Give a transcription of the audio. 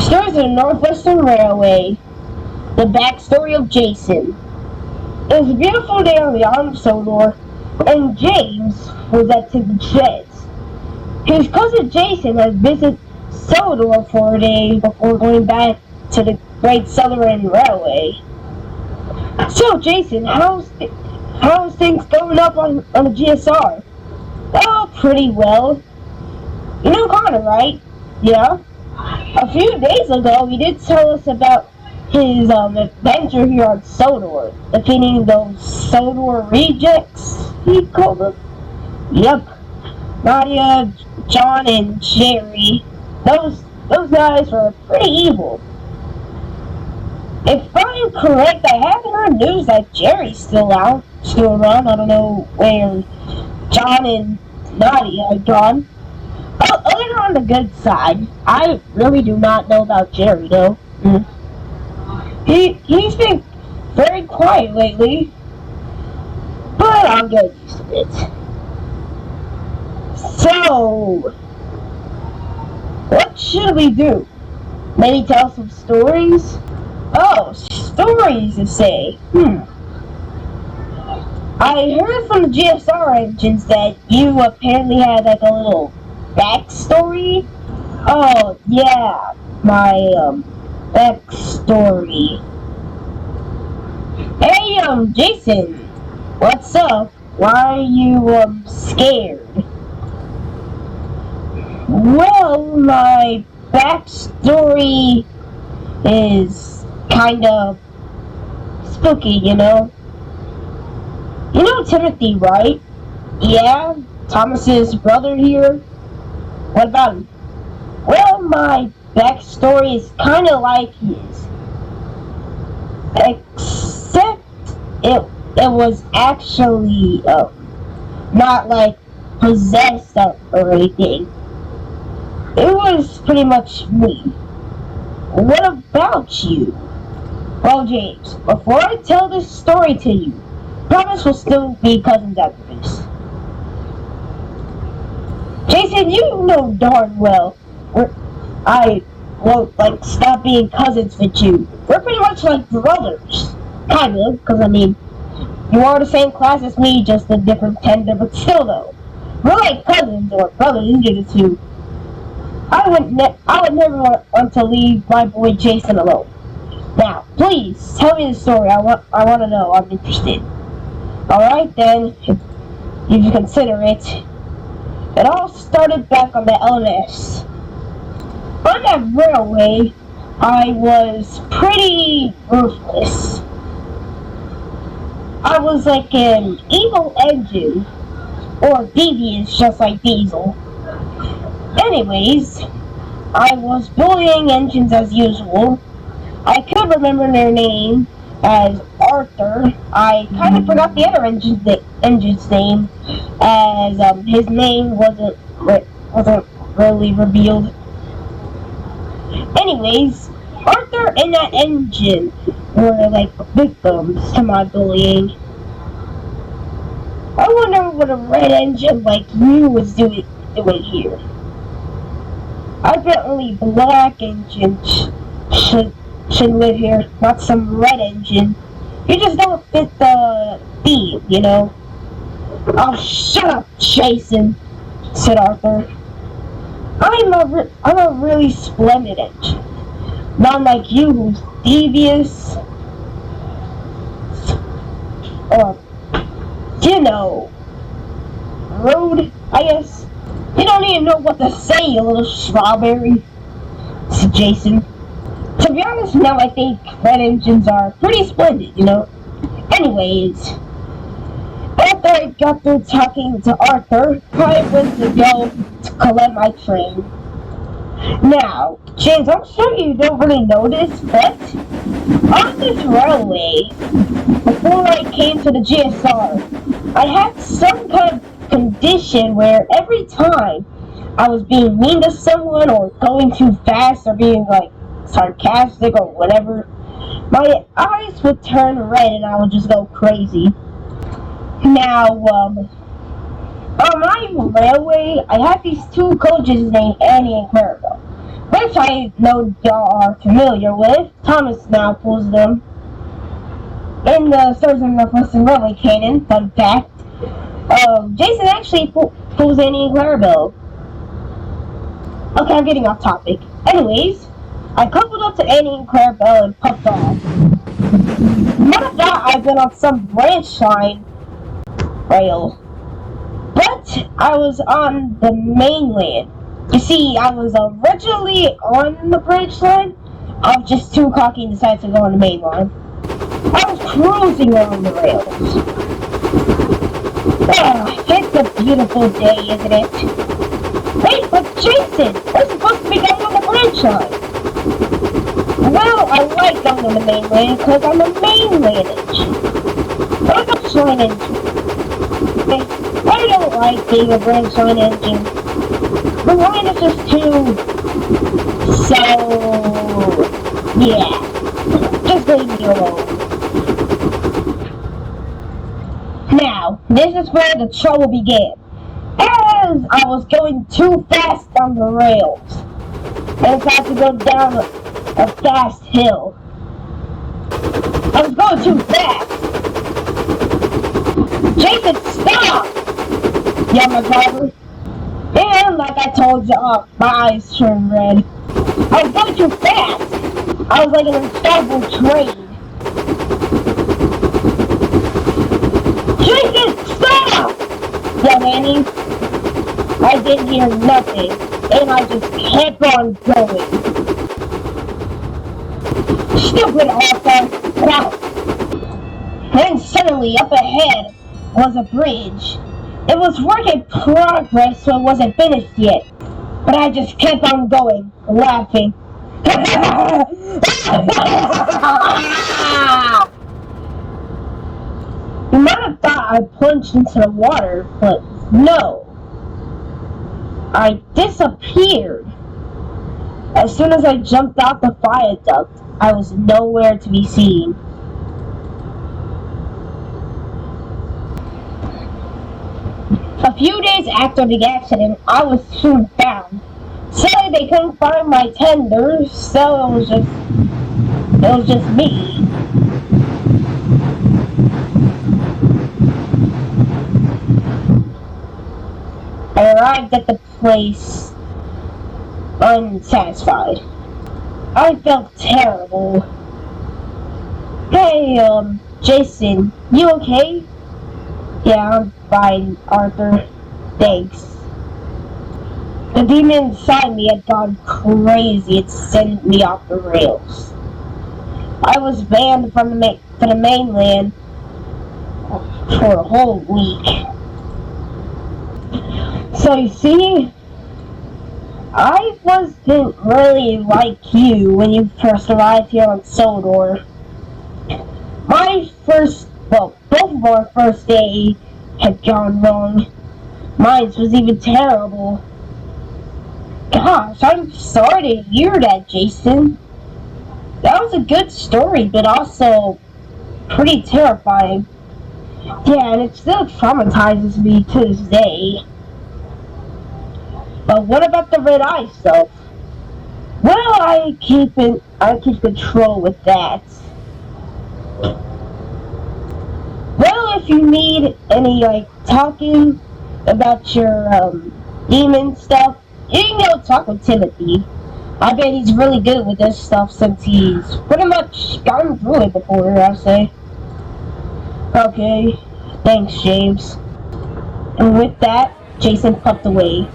Stories of the Northwestern Railway. The backstory of Jason. It was a beautiful day on the island of Sodor, and James was at the sheds. His cousin Jason had visited Sodor for a day before going back to the Great Southern Railway. So, Jason, how's things going up on the GSR? Oh, pretty well. You know Connor, right? Yeah. A few days ago, he did tell us about his adventure here on Sodor, defeating those Sodor rejects, he called them. Yep. Nadia, John, and Jerry. Those guys were pretty evil. If I'm correct, I haven't heard news that Jerry's still around. I don't know where John and Nadia are gone. Other on the good side, I really do not know about Jerry though. He's been very quiet lately, but I'll get used to it. So, what should we do? Maybe tell some stories? Oh, stories to say. I heard from the GSR engines that you apparently had like a little backstory. Oh, yeah, my backstory. Hey, Jason, what's up? Why are you scared? Well, my backstory is kind of spooky, you know. You know Timothy, right? Yeah, Thomas's brother here. What about him? Well, my backstory is kind of like his, except it was actually not like possessed or anything. It was pretty much me. What about you? Well, James, before I tell this story to you, promise we'll still be cousins after this. Jason, you know darn well I won't stop being cousins with you. We're pretty much like brothers. Kind of, because I mean, you are the same class as me, just a different tender, but still though. We're like cousins or brothers, you the two. I would never want to leave my boy Jason alone. Now, please, tell me the story. I want to know. I'm interested. Alright then, if you consider it. It all started back on the LMS. On that railway, I was pretty ruthless. I was like an evil engine, or devious just like Diesel. Anyways, I was bullying engines as usual. I could remember their name as Arthur. I kind of forgot the other engine's name, as his name wasn't really revealed. Anyways, Arthur and that engine were like victims to my bullying. I wonder what a red engine like you was doing here. I bet only black engines should live here, not some red engine. You just don't fit the theme, you know. Oh, shut up, Jason, said Arthur. I'm a really splendid engine. Not like you who's devious. Or, you know, rude, I guess. You don't even know what to say, you little strawberry, said Jason. To be honest, now I think red engines are pretty splendid, you know. Anyways, after I got through talking to Arthur, I went to go to collect my train. Now, James, I'm sure you don't really know this, but on this railway, before I came to the GSR, I had some kind of condition where every time I was being mean to someone or going too fast or being like sarcastic or whatever, my eyes would turn red and I would just go crazy. Now, on my railway, I had these two coaches named Annie and Clarabelle. which I know y'all are familiar with. Thomas now pulls them. In the Stars and Northwestern Railway canon, fun fact, Jason actually pulls Annie and Clarabelle. Okay, I'm getting off topic. Anyways, I coupled up to Annie and Clarabelle and puffed off. Not that I've been on some branch line rail, but I was on the mainland. You see, I was originally on the branch line. I was just too cocky and decided to go on the main line. I was cruising on the rails. It's a beautiful day, isn't it? Wait, but Jason, we're supposed to be going on the branch line. Well, I like going on the mainland because I'm a mainlandage. I'm a branch line engine. I don't like being a branch line engine. The line is just too... So... yeah. Just leave me alone. Now, this is where the trouble began. As I was going too fast on the rails, and I had to go down a fast hill. I was going too fast. Jason, stop! Yelled my driver. And like I told you, my eyes turned red. I was going too fast. I was like an unstoppable train. Jason, stop! Yelled Annie. I didn't hear nothing, and I just kept on going. Stupid Arthur! Now, then suddenly, up ahead was a bridge. It was work in progress, so it wasn't finished yet. But I just kept on going, laughing. You might have thought I plunged into the water, but no. I disappeared. As soon as I jumped out the viaduct, I was nowhere to be seen. A few days after the accident, I was soon found. Sadly, they couldn't find my tenders, so it was just me. I arrived at the place unsatisfied. I felt terrible. Hey, Jason, you okay? Yeah, I'm fine, Arthur. Thanks. The demon inside me had gone crazy. It sent me off the rails. I was banned from the mainland for a whole week. So you see, I wasn't really like you when you first arrived here on Sodor. Both of our first day had gone wrong. Mine was even terrible. Gosh, I'm sorry to hear that, Jason. That was a good story, but also pretty terrifying. Yeah, and it still traumatizes me to this day. But what about the red eye stuff? Well, I keep control with that. Well, if you need any talking about your demon stuff, you can go talk with Timothy. I bet he's really good with this stuff since he's pretty much gone through it before, I'll say. Okay, thanks, James. And with that, Jason puffed away.